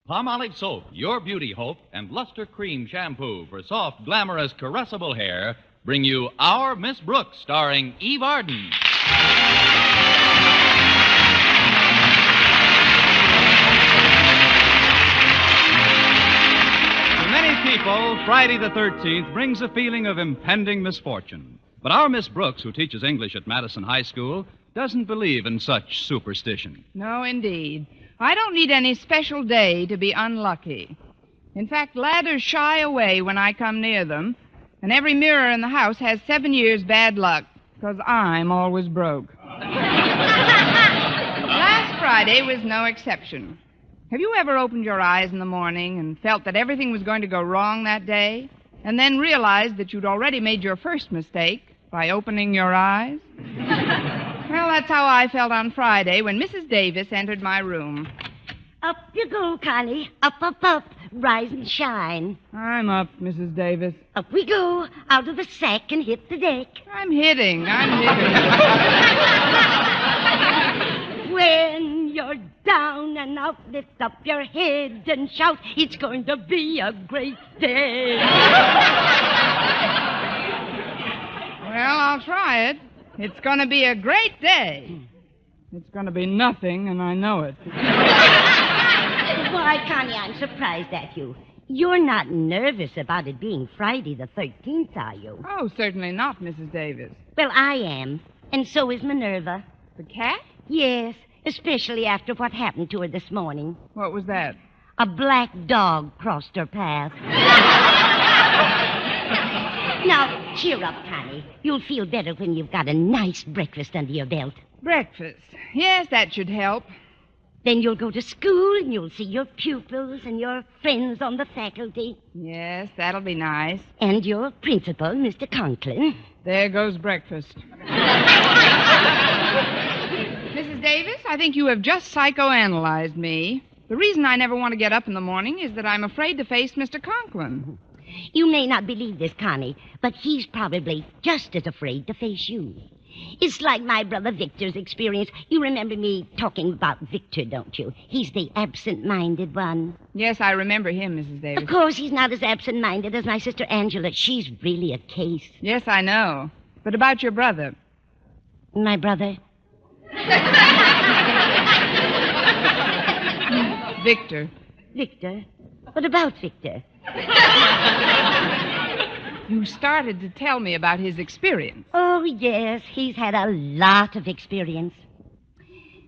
Palmolive Soap, your beauty hope, and Luster Cream Shampoo for soft, glamorous, caressable hair bring you Our Miss Brooks, starring Eve Arden. To many people, Friday the 13th brings a feeling of impending misfortune. But our Miss Brooks, who teaches English at Madison High School, doesn't believe in such superstition. No, indeed. I don't need any special day to be unlucky. In fact, ladders shy away when I come near them, and every mirror in the house has 7 years bad luck, because I'm always broke. Last Friday was no exception. Have you ever opened your eyes in the morning and felt that everything was going to go wrong that day, and then realized that you'd already made your first mistake by opening your eyes? Well, that's how I felt on Friday when Mrs. Davis entered my room. Up you go, Connie. Up, up, up. Rise and shine. I'm up, Mrs. Davis. Up we go, out of the sack and hit the deck. I'm hitting. When you're down and out, lift up your head and shout, it's going to be a great day. Well, I'll try it. It's going to be a great day. It's going to be nothing, and I know it. Why, Connie, I'm surprised at you. You're not nervous about it being Friday the 13th, are you? Oh, certainly not, Mrs. Davis. Well, I am, and so is Minerva. The cat? Yes, especially after what happened to her this morning. What was that? A black dog crossed her path. Now, cheer up, Connie. You'll feel better when you've got a nice breakfast under your belt. Breakfast. Yes, that should help. Then you'll go to school and you'll see your pupils and your friends on the faculty. Yes, that'll be nice. And your principal, Mr. Conklin. There goes breakfast. Mrs. Davis, I think you have just psychoanalyzed me. The reason I never want to get up in the morning is that I'm afraid to face Mr. Conklin. You may not believe this, Connie, but he's probably just as afraid to face you. It's like my brother Victor's experience. You remember me talking about Victor, don't you? He's the absent-minded one. Yes, I remember him, Mrs. Davis. Of course, he's not as absent-minded as my sister Angela. She's really a case. Yes, I know. But about your brother. My brother? Victor. Victor? What about Victor? You started to tell me about his experience. Oh, yes. He's had a lot of experience.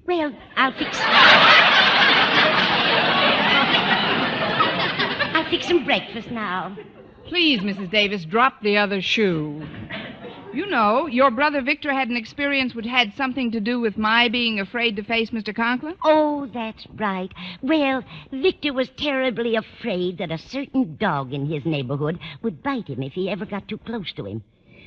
Well, I'll fix some breakfast now. Please, Mrs. Davis, drop the other shoe. You know, your brother Victor had an experience which had something to do with my being afraid to face Mr. Conklin. Oh, that's right. Well, Victor was terribly afraid that a certain dog in his neighborhood would bite him if he ever got too close to him.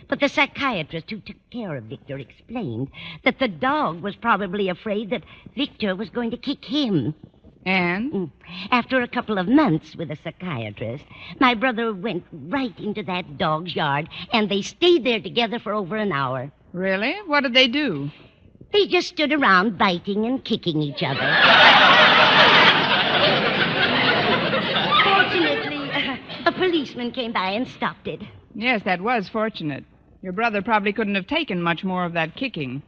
But the psychiatrist who took care of Victor explained that the dog was probably afraid that Victor was going to kick him. And? After a couple of months with a psychiatrist, my brother went right into that dog's yard, and they stayed there together for over an hour. Really? What did they do? They just stood around biting and kicking each other. Fortunately, a policeman came by and stopped it. Yes, that was fortunate. Your brother probably couldn't have taken much more of that kicking.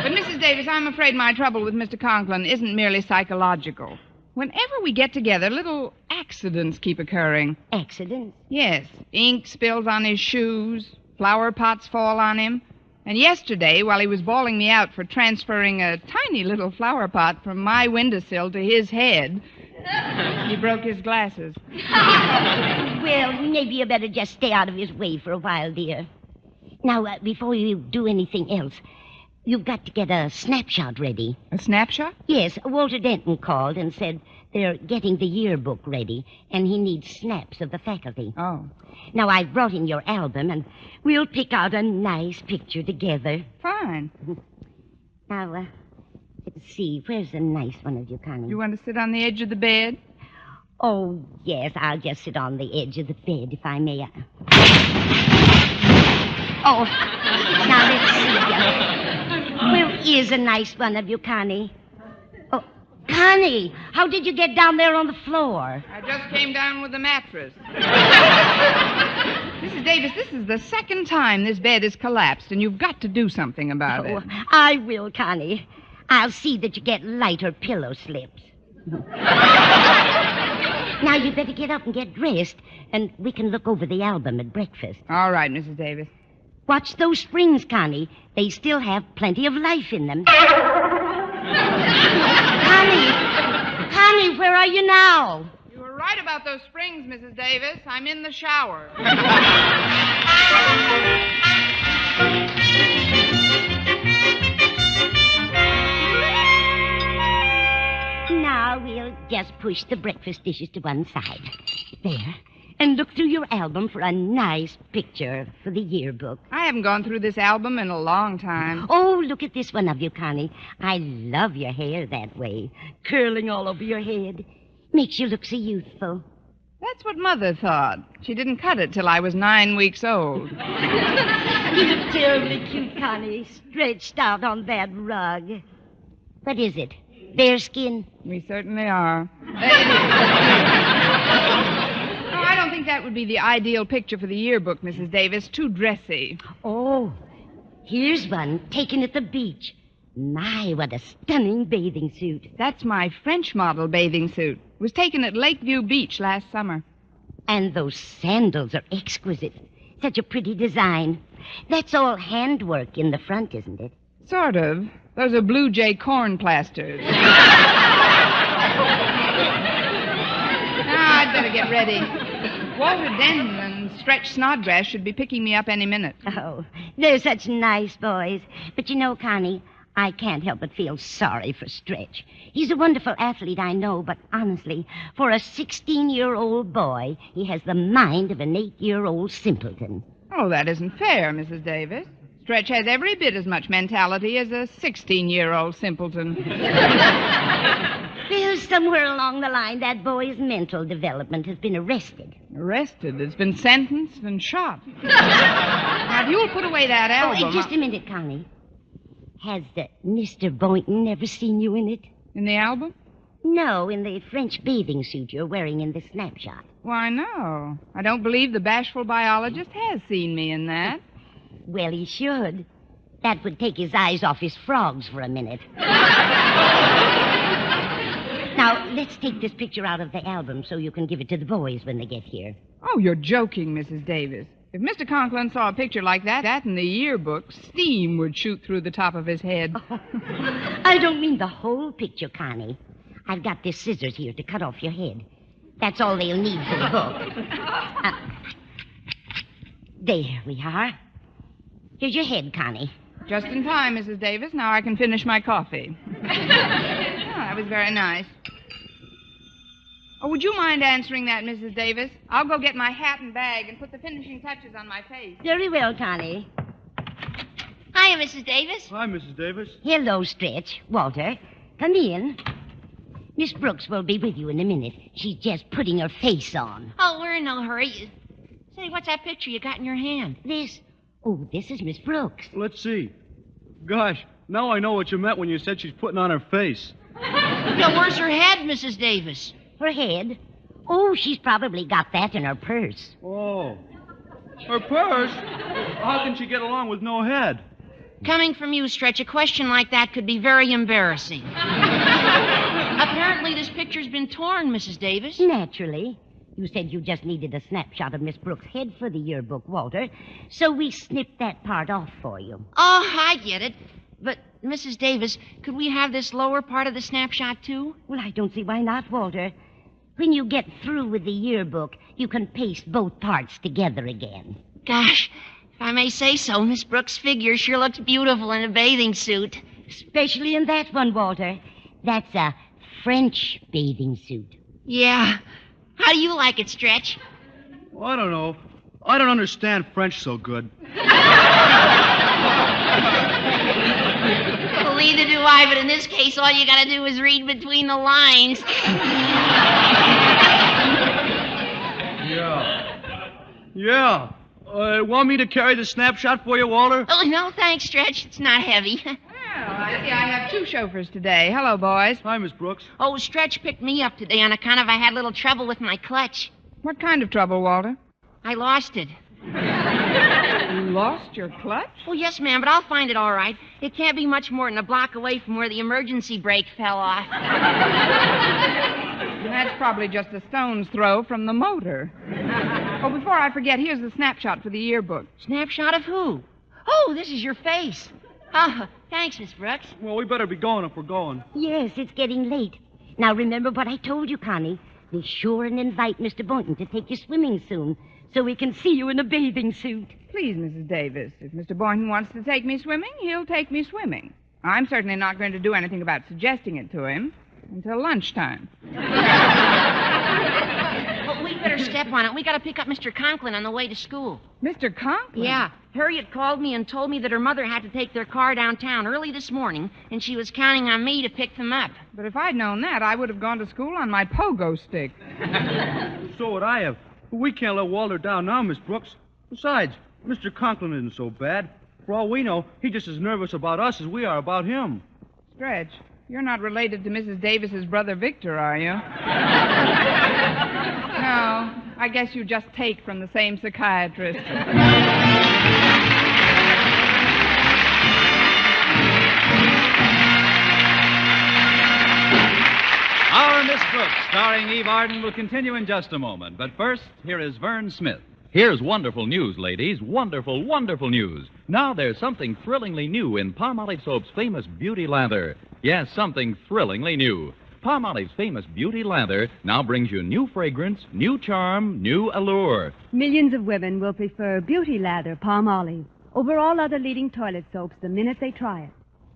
But, Mrs. Davis, I'm afraid my trouble with Mr. Conklin isn't merely psychological. Whenever we get together, little accidents keep occurring. Accidents? Yes. Ink spills on his shoes, flower pots fall on him. And yesterday, while he was bawling me out for transferring a tiny little flower pot from my windowsill to his head, he broke his glasses. Well, maybe you better just stay out of his way for a while, dear. Now, before you do anything else, you've got to get a snapshot ready. A snapshot? Yes, Walter Denton called and said they're getting the yearbook ready, and he needs snaps of the faculty. Oh. Now, I've brought in your album, and we'll pick out a nice picture together. Fine. Now, let's see. Where's a nice one of you, Connie? You want to sit on the edge of the bed? Oh, yes, I'll just sit on the edge of the bed, if I may. Oh, now let's see. Where is a nice one of you, Connie? Oh, Connie, how did you get down there on the floor? I just came down with the mattress. Mrs. Davis, this is the second time this bed has collapsed, and you've got to do something about it. I will, Connie. I'll see that you get lighter pillow slips. Now, you'd better get up and get dressed, and we can look over the album at breakfast. All right, Mrs. Davis. Watch those springs, Connie. They still have plenty of life in them. Connie, where are you now? You were right about those springs, Mrs. Davis. I'm in the shower. Now we'll just push the breakfast dishes to one side. There. And look through your album for a nice picture for the yearbook. I haven't gone through this album in a long time. Oh, look at this one of you, Connie. I love your hair that way, curling all over your head. Makes you look so youthful. That's what Mother thought. She didn't cut it till I was 9 weeks old. You look terribly cute, Connie, stretched out on that rug. What is it? Bearskin? We certainly are. I don't think that would be the ideal picture for the yearbook, Mrs. Davis. Too dressy. Oh, here's one taken at the beach. My, what a stunning bathing suit. That's my French model bathing suit. It was taken at Lakeview Beach last summer. And those sandals are exquisite. Such a pretty design. That's all handwork in the front, isn't it? Sort of. Those are Blue Jay corn plasters. Now, I'd better get ready. Walter Denton and Stretch Snodgrass should be picking me up any minute. Oh, they're such nice boys. But you know, Connie, I can't help but feel sorry for Stretch. He's a wonderful athlete, I know, but honestly, for a 16-year-old boy, he has the mind of an 8-year-old simpleton. Oh, that isn't fair, Mrs. Davis. Stretch has every bit as much mentality as a 16-year-old simpleton. Well, somewhere along the line, that boy's mental development has been arrested. Arrested? It's been sentenced and shot. Now, if you'll put away that album... Oh, just a minute, Connie. Has Mr. Boynton ever seen you in it? In the album? No, in the French bathing suit you're wearing in this snapshot. Why, no. I don't believe the bashful biologist has seen me in that. Well, he should. That would take his eyes off his frogs for a minute. Now, let's take this picture out of the album so you can give it to the boys when they get here. Oh, you're joking, Mrs. Davis. If Mr. Conklin saw a picture like that in the yearbook, steam would shoot through the top of his head. Oh, I don't mean the whole picture, Connie. I've got this scissors here to cut off your head. That's all they'll need for the book. There we are. Here's your head, Connie. Just in time, Mrs. Davis. Now I can finish my coffee. Oh, that was very nice. Oh, would you mind answering that, Mrs. Davis? I'll go get my hat and bag and put the finishing touches on my face. Very well, Connie. Hiya, Mrs. Davis. Hi, Mrs. Davis. Hello, Stretch. Walter, come in. Miss Brooks will be with you in a minute. She's just putting her face on. Oh, we're in no hurry. Say, what's that picture you got in your hand? This is Miss Brooks. Let's see. Gosh, now I know what you meant when you said she's putting on her face. Now, where's her head, Mrs. Davis? Her head? Oh, she's probably got that in her purse. Oh. Her purse? How can she get along with no head? Coming from you, Stretch, a question like that could be very embarrassing. Apparently, this picture's been torn, Mrs. Davis. Naturally. You said you just needed a snapshot of Miss Brooks' head for the yearbook, Walter, so we snipped that part off for you. Oh, I get it. But, Mrs. Davis, could we have this lower part of the snapshot, too? Well, I don't see why not, Walter. When you get through with the yearbook, you can paste both parts together again. Gosh, if I may say so, Miss Brooks' figure sure looks beautiful in a bathing suit. Especially in that one, Walter. That's a French bathing suit. Yeah. How do you like it, Stretch? Well, I don't know. I don't understand French so good. Well, neither do I, but in this case, all you gotta do is read between the lines. Yeah. Want me to carry the snapshot for you, Walter? Oh, no, thanks, Stretch. It's not heavy. Well, I See, I have two chauffeurs today. Hello, boys. Hi, Miss Brooks. Oh, Stretch picked me up today on account of I had a little trouble with my clutch. What kind of trouble, Walter? I lost it. You lost your clutch? Oh, yes, ma'am, but I'll find it all right. It can't be much more than a block away from where the emergency brake fell off. That's probably just a stone's throw from the motor. Oh, before I forget, here's the snapshot for the yearbook. Snapshot of who? Oh, this is your face. Oh, thanks, Miss Brooks. Well, we better be going if we're going. Yes, it's getting late. Now, remember what I told you, Connie. Be sure and invite Mr. Boynton to take you swimming soon so we can see you in a bathing suit. Please, Mrs. Davis, if Mr. Boynton wants to take me swimming, he'll take me swimming. I'm certainly not going to do anything about suggesting it to him until lunchtime. Well, we better step on it. We got to pick up Mr. Conklin on the way to school. Mr. Conklin? Yeah. Harriet called me and told me that her mother had to take their car downtown early this morning, and she was counting on me to pick them up. But if I'd known that, I would have gone to school on my pogo stick. So would I have. But we can't let Walter down now, Miss Brooks. Besides, Mr. Conklin isn't so bad. For all we know, he's just as nervous about us as we are about him. Stretch, you're not related to Mrs. Davis's brother Victor, are you? No, I guess you just take from the same psychiatrist. Our Miss Brooks, starring Eve Arden, will continue in just a moment. But first, here is Vern Smith. Here's wonderful news, ladies. Wonderful, wonderful news. Now there's something thrillingly new in Palmolive Soap's famous Beauty Lather. Yes, something thrillingly new. Palmolive's famous Beauty Lather now brings you new fragrance, new charm, new allure. Millions of women will prefer Beauty Lather Palmolive over all other leading toilet soaps the minute they try it.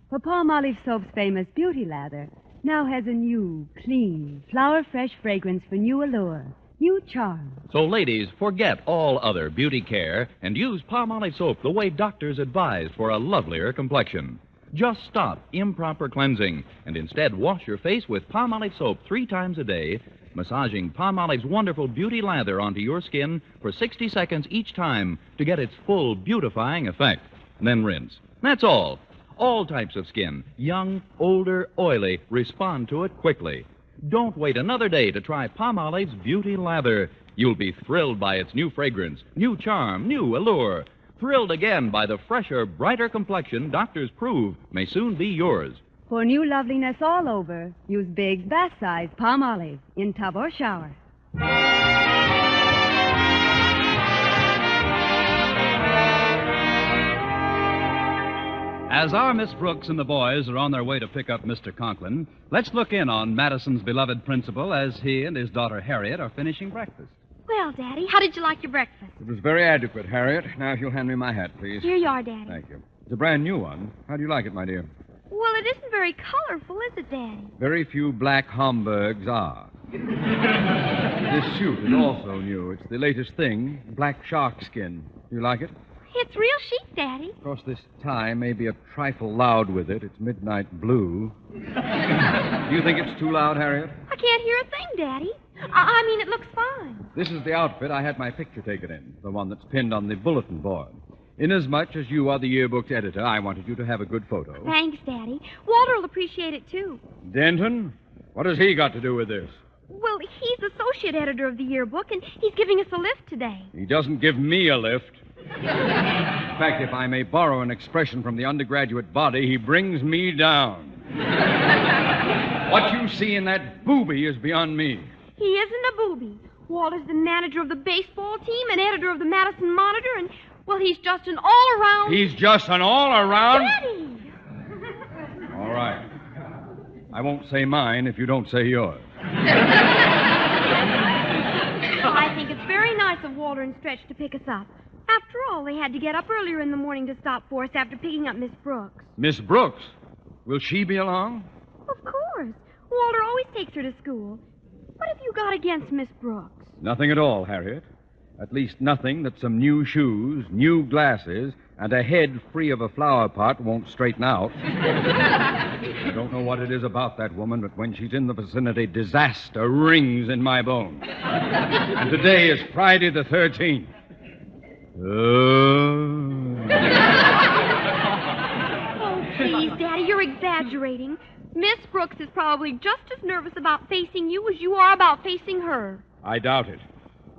For Palmolive Soap's famous Beauty Lather now has a new, clean, flower-fresh fragrance for new allure, new charm. So, ladies, forget all other beauty care and use Palmolive Soap the way doctors advise for a lovelier complexion. Just stop improper cleansing and instead wash your face with Palmolive Soap 3 times a day, massaging Palmolive's wonderful Beauty Lather onto your skin for 60 seconds each time to get its full beautifying effect. Then rinse. That's all. All types of skin, young, older, oily, respond to it quickly. Don't wait another day to try Palmolive's Beauty Lather. You'll be thrilled by its new fragrance, new charm, new allure. Thrilled again by the fresher, brighter complexion doctors prove may soon be yours. For new loveliness all over, use big, bath-size Palmolive in tub or shower. As our Miss Brooks and the boys are on their way to pick up Mr. Conklin, let's look in on Madison's beloved principal as he and his daughter Harriet are finishing breakfast. Well, Daddy, how did you like your breakfast? It was very adequate, Harriet. Now, if you'll hand me my hat, please. Here you are, Daddy. Thank you. It's a brand new one. How do you like it, my dear? Well, it isn't very colorful, is it, Daddy? Very few black Homburgs are. This suit is also new. It's the latest thing, black shark skin. You like it? It's real chic, Daddy. Of course, this tie may be a trifle loud with it. It's midnight blue. Do you think it's too loud, Harriet? I can't hear a thing, Daddy. I mean, it looks fine. This is the outfit I had my picture taken in, the one that's pinned on the bulletin board. Inasmuch as you are the yearbook's editor, I wanted you to have a good photo. Thanks, Daddy. Walter will appreciate it, too. Denton? What has he got to do with this? Well, he's associate editor of the yearbook, and he's giving us a lift today. He doesn't give me a lift. In fact, if I may borrow an expression from the undergraduate body, he brings me down. What you see in that booby is beyond me. He isn't a booby. Walter's the manager of the baseball team and editor of the Madison Monitor, and, well, he's just an all-around... He's just an all-around... Daddy! All right. I won't say mine if you don't say yours. Well, I think it's very nice of Walter and Stretch to pick us up. After all, they had to get up earlier in the morning to stop for us after picking up Miss Brooks. Miss Brooks? Will she be along? Of course. Walter always takes her to school. What have you got against Miss Brooks? Nothing at all, Harriet. At least nothing that some new shoes, new glasses, and a head free of a flower pot won't straighten out. I don't know what it is about that woman, but when she's in the vicinity, disaster rings in my bones. And today is Friday the 13th. Oh, please, Daddy, you're exaggerating. exaggerating. Miss Brooks is probably just as nervous about facing you as you are about facing her. I doubt it.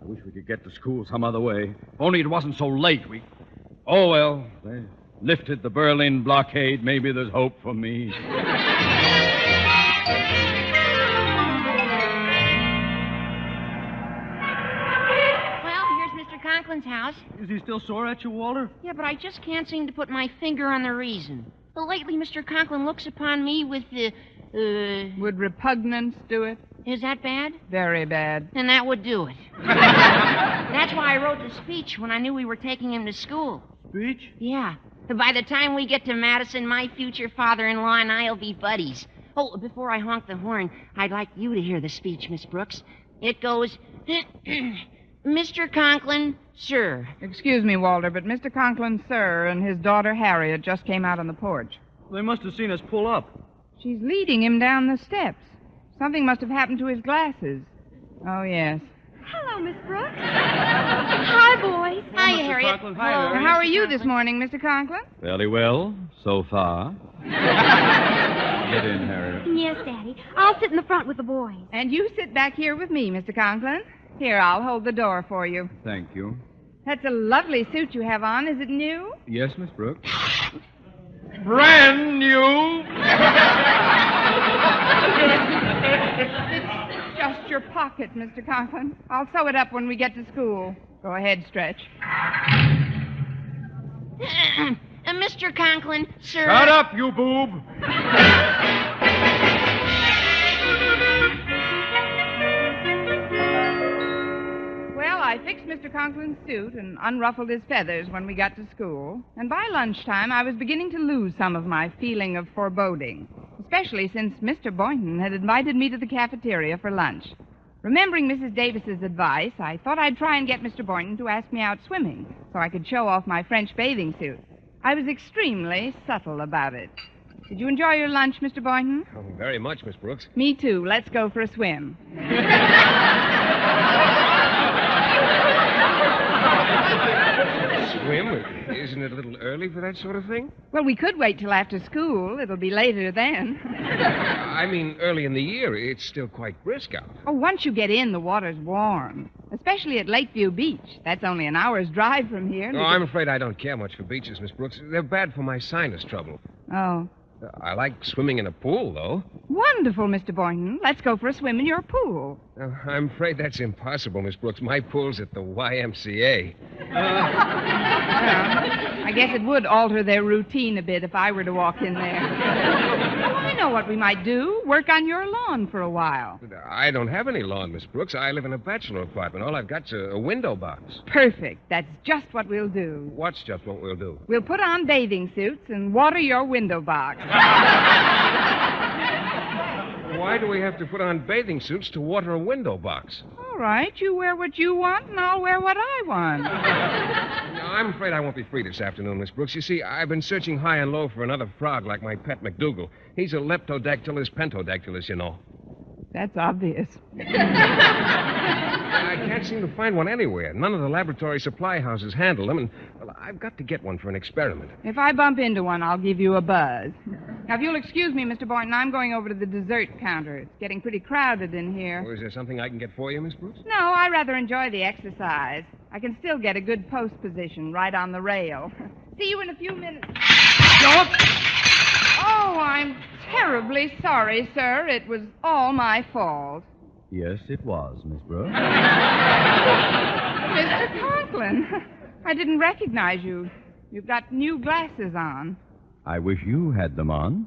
I wish we could get to school some other way. If only it wasn't so late. Oh, well, they lifted the Berlin blockade. Maybe there's hope for me. Conklin's house. Is he still sore at you, Walter? Yeah, but I just can't seem to put my finger on the reason. Well, lately, Mr. Conklin looks upon me with Would repugnance do it? Is that bad? Very bad. Then that would do it. That's why I wrote the speech when I knew we were taking him to school. Speech? Yeah. By the time we get to Madison, my future father-in-law and I'll be buddies. Oh, before I honk the horn, I'd like you to hear the speech, Miss Brooks. It goes... Mr. Conklin, sir. Excuse me, Walter, but Mr. Conklin, sir, and his daughter Harriet just came out on the porch. They must have seen us pull up. She's leading him down the steps. Something must have happened to his glasses. Oh, yes. Hello, Miss Brooks. Hi, boys. Hi, Mr. Harriet. Conklin. Hi, Harriet. How are you this morning, Mr. Conklin? Fairly well, so far. Get in, Harriet. Yes, Daddy. I'll sit in the front with the boys. And you sit back here with me, Mr. Conklin. Here, I'll hold the door for you. Thank you. That's a lovely suit you have on. Is it new? Yes, Miss Brooks. Brand new. It's just your pocket, Mr. Conklin. I'll sew it up when we get to school. Go ahead, Stretch. Mr. Conklin, sir. Shut up, you boob. Well, I fixed Mr. Conklin's suit and unruffled his feathers when we got to school. And by lunchtime, I was beginning to lose some of my feeling of foreboding, especially since Mr. Boynton had invited me to the cafeteria for lunch. Remembering Mrs. Davis's advice, I thought I'd try and get Mr. Boynton to ask me out swimming so I could show off my French bathing suit. I was extremely subtle about it. Did you enjoy your lunch, Mr. Boynton? Oh, very much, Miss Brooks. Me too. Let's go for a swim. Swim? Isn't it a little early for that sort of thing? Well, we could wait till after school. It'll be later then. I mean, early in the year. It's still quite brisk out. Oh, once you get in, the water's warm. Especially at Lakeview Beach. That's only an hour's drive from here. No, I'm afraid I don't care much for beaches, Miss Brooks. They're bad for my sinus trouble. Oh. I like swimming in a pool, though. Wonderful, Mr. Boynton. Let's go for a swim in your pool. I'm afraid that's impossible, Miss Brooks. My pool's at the YMCA. I guess it would alter their routine a bit if I were to walk in there. Oh, I know what we might do. Work on your lawn for a while. I don't have any lawn, Miss Brooks. I live in a bachelor apartment. All I've got's a window box. Perfect. That's just what we'll do. What's just what we'll do? We'll put on bathing suits and water your window box. Why do we have to put on bathing suits to water a window box? All right. You wear what you want, and I'll wear what I want. No, I'm afraid I won't be free this afternoon, Miss Brooks. You see, I've been searching high and low for another frog like my pet McDougal. He's a Leptodactylus pentodactylus, you know. That's obvious. I can't seem to find one anywhere. None of the laboratory supply houses handle them, and well, I've got to get one for an experiment. If I bump into one, I'll give you a buzz. Now, if you'll excuse me, Mr. Boynton, I'm going over to the dessert counter. It's getting pretty crowded in here. Oh, is there something I can get for you, Miss Brooks? No, I rather enjoy the exercise. I can still get a good post position right on the rail. See you in a few minutes. Oh, I'm terribly sorry, sir. It was all my fault. Yes, it was, Miss Brooks. Mr. Conklin, I didn't recognize you. You've got new glasses on. I wish you had them on.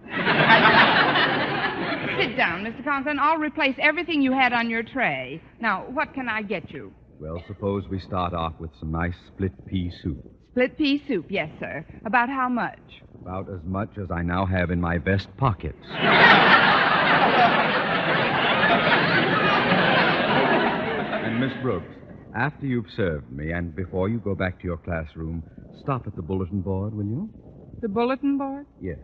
Sit down, Mr. Conklin. I'll replace everything you had on your tray. Now, what can I get you? Well, suppose we start off with some nice split pea soup. Split pea soup, yes, sir. About how much? About as much as I now have in my vest pockets. And Miss Brooks, after you've served me and before you go back to your classroom, stop at the bulletin board, will you? The bulletin board? Yes.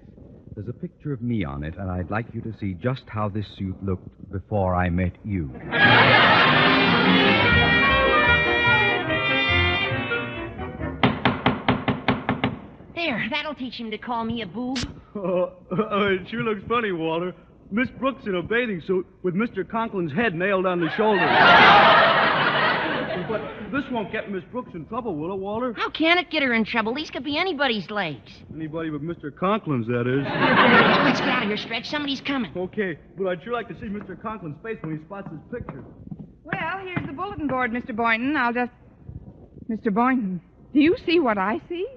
There's a picture of me on it, and I'd like you to see just how this suit looked before I met you. There, that'll teach him to call me a boob. It sure looks funny, Walter. Miss Brooks in a bathing suit with Mr. Conklin's head nailed on the shoulder. But this won't get Miss Brooks in trouble, will it, Walter? How can it get her in trouble? These could be anybody's legs. Anybody but Mr. Conklin's, that is. Let's get out of here, Stretch. Somebody's coming. Okay, but I'd sure like to see Mr. Conklin's face when he spots his picture. Well, here's the bulletin board, Mr. Boynton. Mr. Boynton, do you see what I see?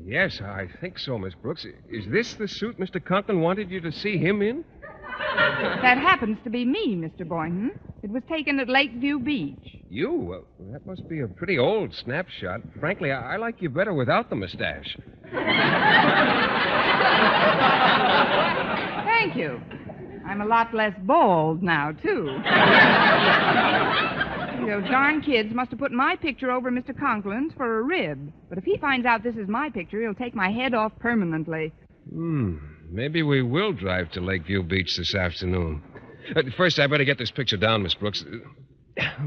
Yes, I think so, Miss Brooks. Is this the suit Mr. Conklin wanted you to see him in? That happens to be me, Mr. Boynton. It was taken at Lakeview Beach. You? Well, that must be a pretty old snapshot. Frankly, I like you better without the mustache. Thank you. I'm a lot less bald now, too. Those darn kids must have put my picture over Mr. Conklin's for a rib. But if he finds out this is my picture, he'll take my head off permanently. Maybe we will drive to Lakeview Beach this afternoon. First, I better get this picture down, Miss Brooks.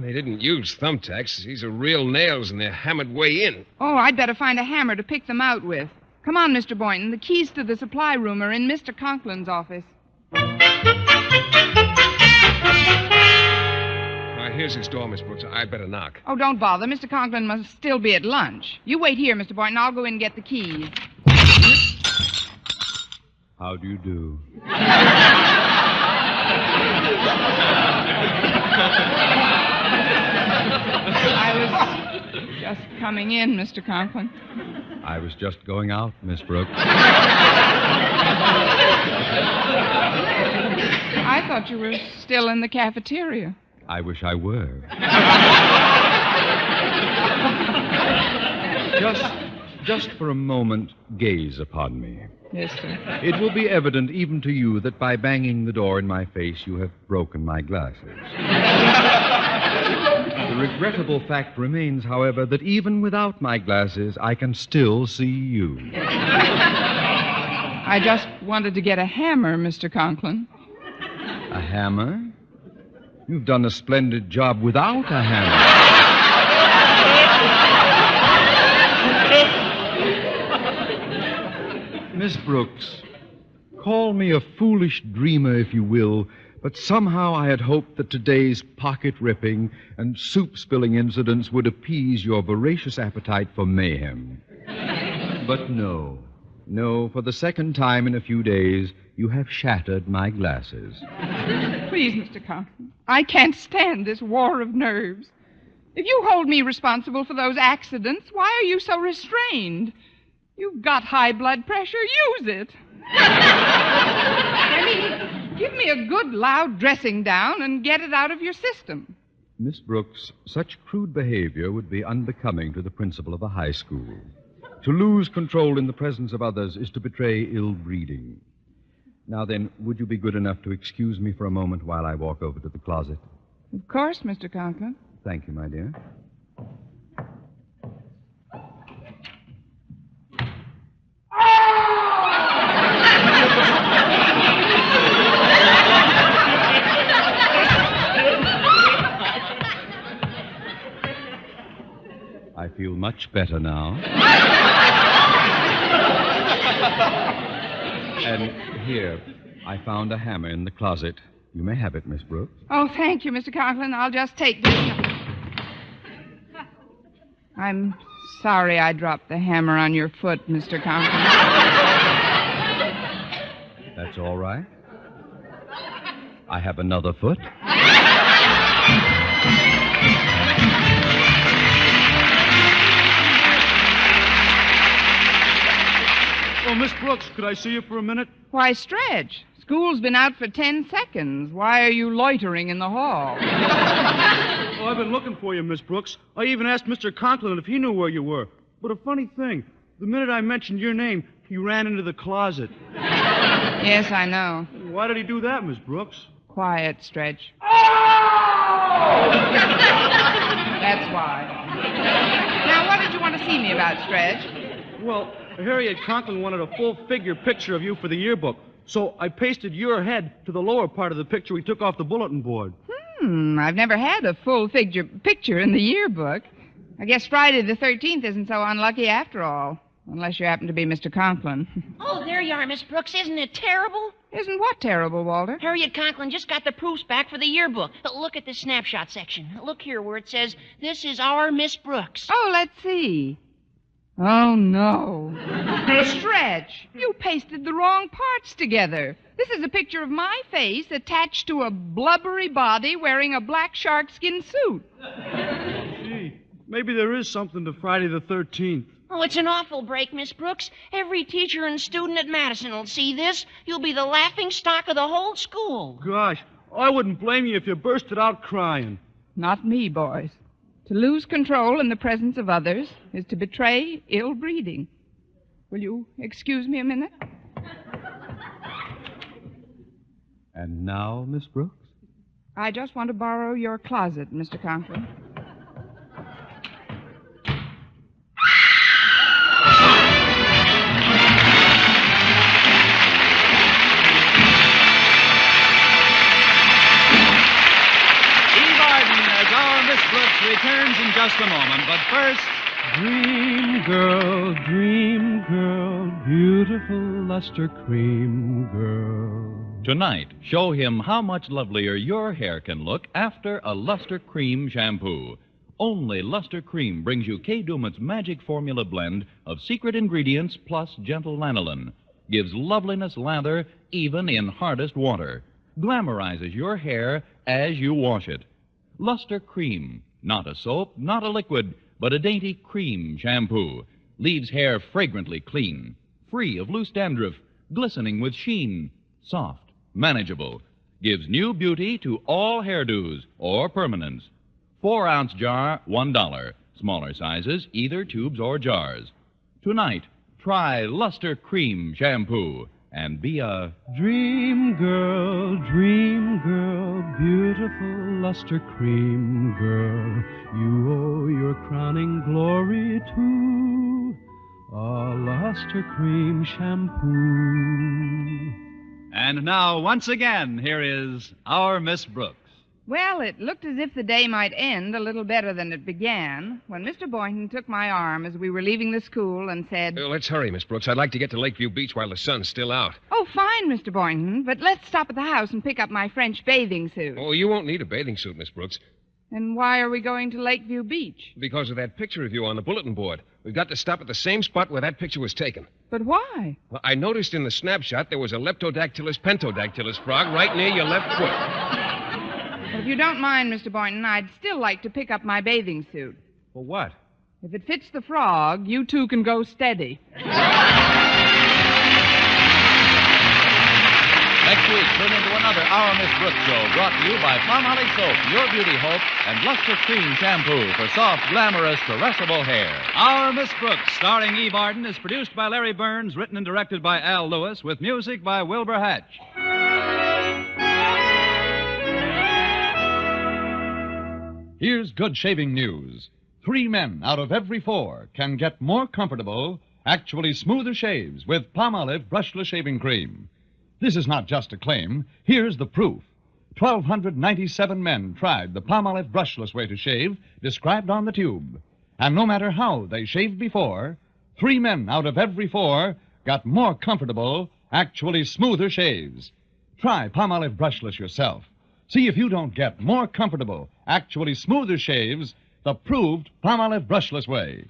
They didn't use thumbtacks. These are real nails, and they're hammered way in. Oh, I'd better find a hammer to pick them out with. Come on, Mr. Boynton. The keys to the supply room are in Mr. Conklin's office. Here's his door, Miss Brooks. I'd better knock. Oh, don't bother. Mr. Conklin must still be at lunch. You wait here, Mr. Boynton. I'll go in and get the keys. How do you do? I was just coming in, Mr. Conklin. I was just going out, Miss Brooks. I thought you were still in the cafeteria. I wish I were. Just for a moment, gaze upon me. Yes, sir. It will be evident even to you that by banging the door in my face, you have broken my glasses. The regrettable fact remains, however, that even without my glasses, I can still see you. I just wanted to get a hammer, Mr. Conklin. A hammer? You've done a splendid job without a hammer. Miss Brooks, call me a foolish dreamer if you will, but somehow I had hoped that today's pocket-ripping and soup-spilling incidents would appease your voracious appetite for mayhem. But no, for the second time in a few days, you have shattered my glasses. Please, Mr. Conklin, I can't stand this war of nerves. If you hold me responsible for those accidents, why are you so restrained? You've got high blood pressure. Use it. I mean, give me a good, loud dressing down and get it out of your system. Miss Brooks, such crude behavior would be unbecoming to the principal of a high school. To lose control in the presence of others is to betray ill breeding. Now then, would you be good enough to excuse me for a moment while I walk over to the closet? Of course, Mr. Conklin. Thank you, my dear. I feel much better now. And here, I found a hammer in the closet. You may have it, Miss Brooks. Oh, thank you, Mr. Conklin. I'll just take this. I'm sorry I dropped the hammer on your foot, Mr. Conklin. That's all right. I have another foot. Oh, Miss Brooks, could I see you for a minute? Why, Stretch? School's been out for 10 seconds. Why are you loitering in the hall? Oh, I've been looking for you, Miss Brooks. I even asked Mr. Conklin if he knew where you were. But a funny thing, the minute I mentioned your name, he ran into the closet. Yes, I know. Why did he do that, Miss Brooks? Quiet, Stretch. That's why. Now, what did you want to see me about, Stretch? Well, Harriet Conklin wanted a full-figure picture of you for the yearbook, so I pasted your head to the lower part of the picture we took off the bulletin board. I've never had a full-figure picture in the yearbook. I guess Friday the 13th isn't so unlucky after all. Unless you happen to be Mr. Conklin. Oh, there you are, Miss Brooks. Isn't it terrible? Isn't what terrible, Walter? Harriet Conklin just got the proofs back for the yearbook. Look at the snapshot section. Look here where it says, "This is our Miss Brooks." Oh, let's see. Oh, no. Stretch, you pasted the wrong parts together. This is a picture of my face attached to a blubbery body wearing a black sharkskin suit. Gee, maybe there is something to Friday the 13th. Oh, it's an awful break, Miss Brooks. Every teacher and student at Madison will see this. You'll be the laughing stock of the whole school. Gosh, I wouldn't blame you if you bursted out crying. Not me, boys. To lose control in the presence of others is to betray ill breeding. Will you excuse me a minute? And now, Miss Brooks? I just want to borrow your closet, Mr. Conklin. Eve Arden as our Miss Brooks returns in just a moment. But first, Dream girl, beautiful luster cream girl. tonight, show him how much lovelier your hair can look after a Luster Cream shampoo. Only Luster Cream brings you Kay Dumit's magic formula blend of secret ingredients plus gentle lanolin. Gives loveliness lather even in hardest water. Glamorizes your hair as you wash it. Luster Cream, not a soap, not a liquid, but a dainty cream shampoo. Leaves hair fragrantly clean, free of loose dandruff, glistening with sheen, soft, manageable. Gives new beauty to all hairdos or permanents. 4-ounce jar, $1. Smaller sizes, either tubes or jars. Tonight, try Luster Cream shampoo and be a Dream girl, beautiful luster cream girl. You owe your crowning glory to a luster cream shampoo. And now, once again, here is our Miss Brooks. Well, it looked as if the day might end a little better than it began when Mr. Boynton took my arm as we were leaving the school and said, Let's hurry, Miss Brooks. I'd like to get to Lakeview Beach while the sun's still out. "Oh, fine, Mr. Boynton, but let's stop at the house and pick up my French bathing suit." Oh, you won't need a bathing suit, Miss Brooks, And why are we going to Lakeview Beach? because of that picture of you on the bulletin board. We've got to stop at the same spot where that picture was taken. But why? Well, I noticed in the snapshot there was a Leptodactylus pentodactylus frog right near your left foot. Well, if you don't mind, Mr. Boynton, I'd still like to pick up my bathing suit. For what? If it fits the frog, you two can go steady. Next week, tune into another Our Miss Brooks show brought to you by Palmolive Soap, Your Beauty Hope, and Luster Cream Shampoo for soft, glamorous, caressable hair. Our Miss Brooks, starring Eve Arden, is produced by Larry Burns, written and directed by Al Lewis, with music by Wilbur Hatch. Here's good shaving news. 3 men out of every 4 can get more comfortable, actually smoother shaves with Palmolive Brushless Shaving Cream. This is not just a claim. Here's the proof. 1,297 men tried the Palmolive brushless way to shave described on the tube. And no matter how they shaved before, 3 men out of every 4 got more comfortable, actually smoother shaves. Try Palmolive brushless yourself. See if you don't get more comfortable, actually smoother shaves the proved Palmolive brushless way.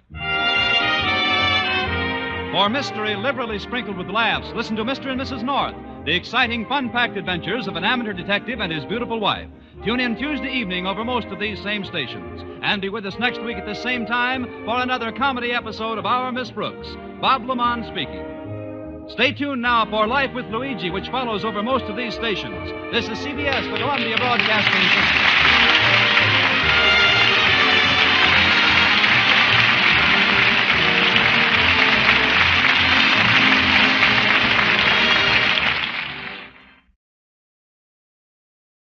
For mystery liberally sprinkled with laughs, listen to Mr. and Mrs. North, the exciting, fun-packed adventures of an amateur detective and his beautiful wife. Tune in Tuesday evening over most of these same stations. And be with us next week at the same time for another comedy episode of Our Miss Brooks. Bob Lamont speaking. Stay tuned now for Life with Luigi, which follows over most of these stations. This is CBS, the Columbia Broadcasting System.